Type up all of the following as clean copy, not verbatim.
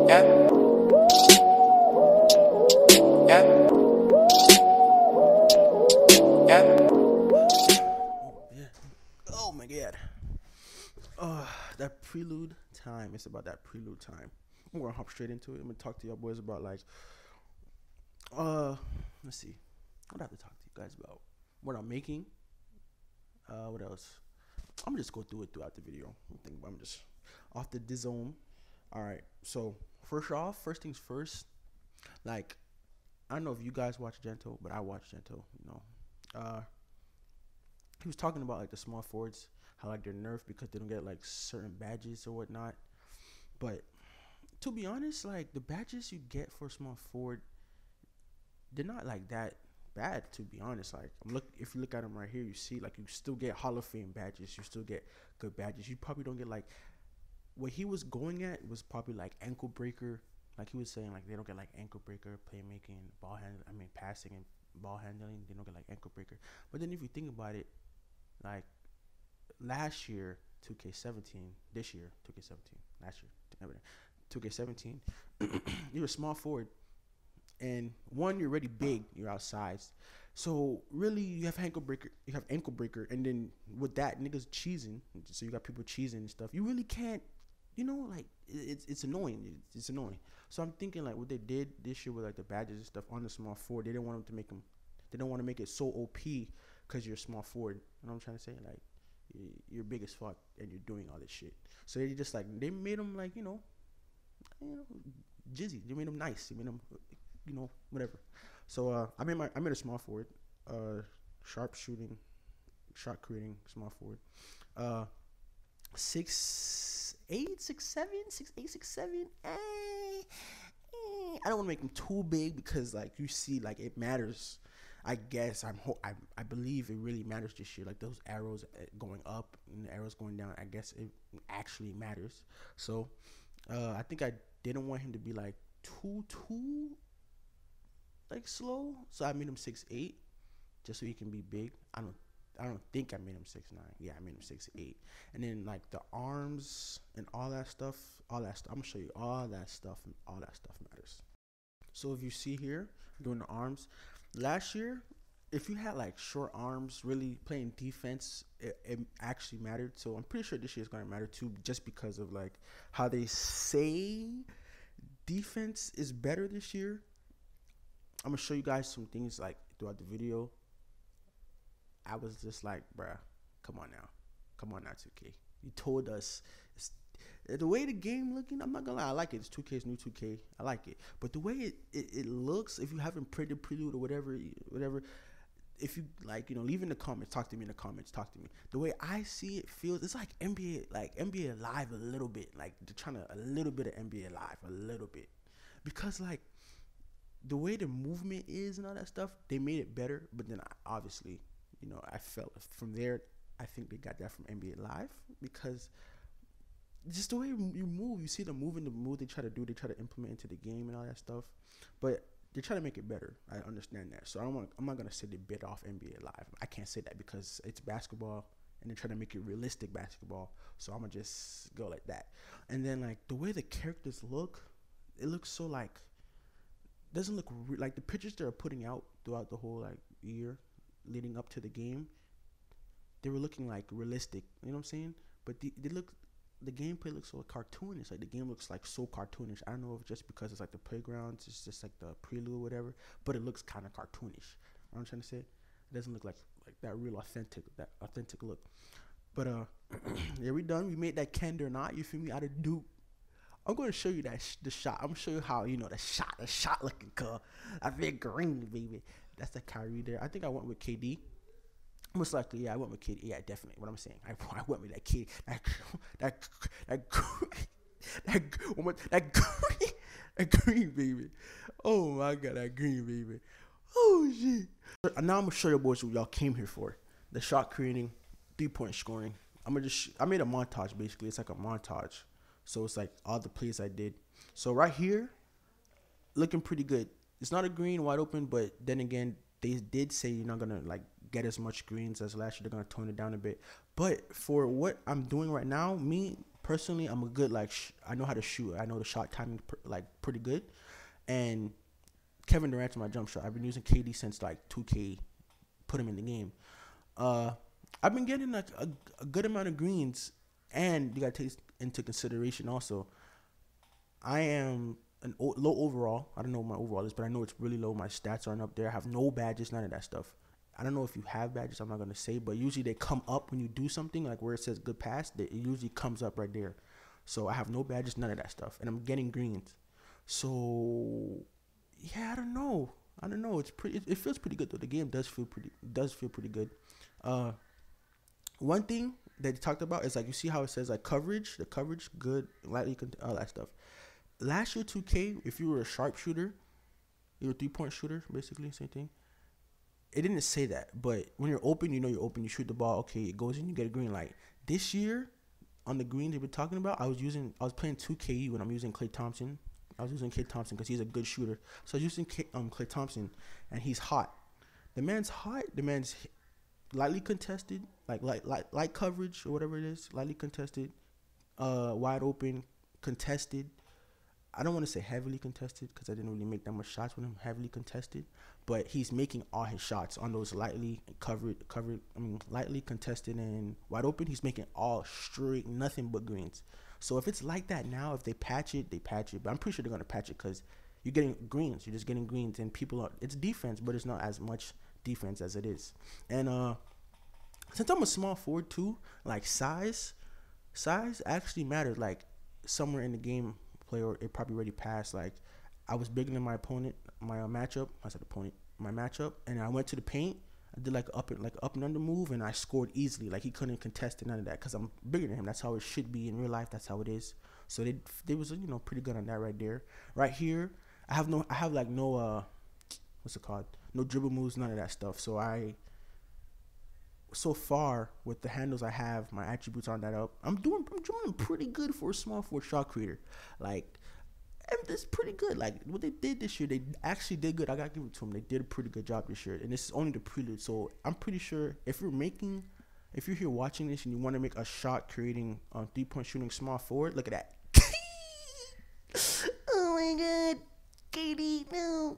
Yeah. Yeah. Yeah. Oh my god. That prelude time. It's about that prelude time. I'm gonna hop straight into it. I'm gonna talk to y'all boys about like let's see. What I have to talk to you guys about? What I'm making. What else? I'm gonna just go through it throughout the video. I'm just off the dizome. Alright, so first things first, like I don't know if you guys watch Gento, but I watch Gento, he was talking about like the Smallforwards, how like they're nerfed because they don't get like certain badges or whatnot. But to be honest, like the badges you get for Smallforward, they're not like that bad, to be honest. Like if you look at them right here, you see like you still get Hall of Fame badges, you still get good badges. You probably don't get like what he was going at was probably like ankle breaker. Like he was saying, like they don't get like ankle breaker, playmaking, passing and ball handling. They don't get like ankle breaker. But then if you think about it, like last year 2K17, this year 2K17, last year 2K17, you're a small forward, and one, you're already big, you're outsized. So really, you have ankle breaker, and then with that, niggas cheesing. So you got people cheesing and stuff. You really can't, like it's annoying. It's annoying. So I'm thinking like what they did this year with like the badges and stuff on the small forward. They didn't want them to make them. They don't want to make it so OP because you're a small forward. You know what I'm trying to say? Like you're big as fuck and you're doing all this shit. So they just like they made them like jizzy. They made them nice. They made them whatever. So I made a small forward, sharp shooting, shot creating small forward, 6'8", 6'7", 6'8", 6'7". I don't want to make them too big because like you see like it matters. I guess I believe it really matters this year. Like those arrows going up and the arrows going down. I guess it actually matters. So I think I didn't want him to be like too like slow. So I made him 6'8", just so he can be big. I don't think I made him 6'9". Yeah, I made him 6'8". And then like the arms and all that stuff. I'm gonna show you all that stuff, and all that stuff matters. So if you see here doing the arms, last year, if you had like short arms, really playing defense, it actually mattered. So I'm pretty sure this year is gonna matter too, just because of like how they say defense is better this year. I'm gonna show you guys some things like throughout the video. I was just like, bruh, come on now, 2K. You told us the way the game looking. I'm not gonna lie, I like it. It's 2K's new 2K. I like it, but the way it looks, if you haven't played the Prelude or whatever, if you like, leave in the comments. Talk to me in the comments. Talk to me. The way I see it feels, it's like NBA Live a little bit. Like they're trying to a little bit of NBA Live, a little bit, because like the way the movement is and all that stuff, they made it better. But then obviously, I felt from there. I think they got that from NBA Live because just the way you move, you see them moving, the move they try to implement into the game and all that stuff. But they try to make it better. I understand that. So I'm not gonna say they bit off NBA Live. I can't say that because it's basketball and they're trying to make it realistic basketball. So I'm gonna just go like that. And then like the way the characters look, it looks so like doesn't look like the pictures they're putting out throughout the whole like year leading up to the game. They were looking like realistic. You know what I'm saying? But the gameplay looks so cartoonish. Like the game looks like so cartoonish. I don't know if just because it's like the playgrounds, it's just like the Prelude or whatever, but it looks kind of cartoonish. You know what I'm trying to say? It doesn't look like that real authentic look. But yeah, we done. We made that Kend or not. You feel me? Out of dupe. I'm gonna show you the shot. I'm gonna show you how the shot looking cool. I feel green, baby. That's the Kyrie there. I think I went with KD. Most likely, yeah, I went with KD. Yeah, definitely. What I'm saying, I went with that KD. That green, baby. Oh my god, that green, baby. Oh shit. Now I'm gonna show you boys what y'all came here for: the shot creating, 3-point scoring. I made a montage basically. It's like a montage. So it's like all the plays I did. So right here, looking pretty good. It's not a green wide open, but then again, they did say you're not gonna like get as much greens as last year. They're gonna tone it down a bit. But for what I'm doing right now, me personally, I'm a good like I know how to shoot. I know the shot timing like pretty good, and Kevin Durant's my jump shot. I've been using KD since like 2K put him in the game. I've been getting like a good amount of greens, and you gotta take into consideration also. I am low overall. I don't know what my overall is, but I know it's really low. My stats aren't up there. I have no badges, none of that stuff. I don't know if you have badges. I'm not gonna say, but usually they come up when you do something, like where it says good pass. It usually comes up right there. So I have no badges, none of that stuff, and I'm getting greens. So yeah, I don't know. It's pretty. It feels pretty good though. The game does feel pretty good. One thing that they talked about is like you see how it says like coverage. The coverage good, lightly, all that stuff. Last year 2K, if you were a sharpshooter, you were a 3-point shooter, basically same thing. It didn't say that, but when you're open, you know you're open. You shoot the ball, okay, it goes in, you get a green light. This year, on the greens they were talking about, I was playing 2K when I'm using Klay Thompson. I was using Klay Thompson because he's a good shooter. So I was using Klay Thompson, and he's hot. The man's hot. The man's lightly contested, like light coverage or whatever it is, lightly contested, wide open, contested. I don't want to say heavily contested because I didn't really make that much shots with him heavily contested, but he's making all his shots on those lightly lightly contested and wide open. He's making all straight, nothing but greens. So if it's like that now, if they patch it, they patch it. But I'm pretty sure they're going to patch it because you're getting greens. You're just getting greens, and it's defense, but it's not as much defense as it is. And since I'm a small forward too, like size actually matters. Like somewhere in the game, player it probably already passed. Like I was bigger than my opponent, my matchup. I said opponent, my matchup, and I went to the paint. I did like up and under move, and I scored easily. Like he couldn't contest none of that because I'm bigger than him. That's how it should be in real life. That's how it is. So they was pretty good on that right there. Right here, I have no what's it called? No dribble moves, none of that stuff. So far with the handles I have, my attributes aren't that up. I'm doing pretty good for a small forward shot creator. Like, and it's pretty good. Like what they did this year, they actually did good. I gotta give it to them. They did a pretty good job this year, and this is only the prelude. So I'm pretty sure if you're here watching this and you want to make a shot creating 3-point shooting small forward, look at that. Oh my God, Katie, no.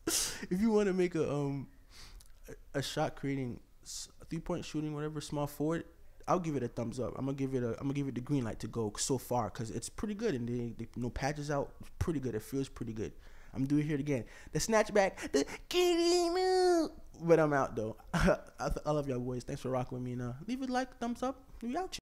If you want to make a shot creating 3-point shooting, whatever, small forward, I'll give it a thumbs up. I'm gonna give it the green light to go so far because it's pretty good, and they no patches out. It's pretty good. It feels pretty good. I'm doing it here again. The snatchback, but I'm out though. I love y'all boys. Thanks for rocking with me. And leave a like, thumbs up. We out.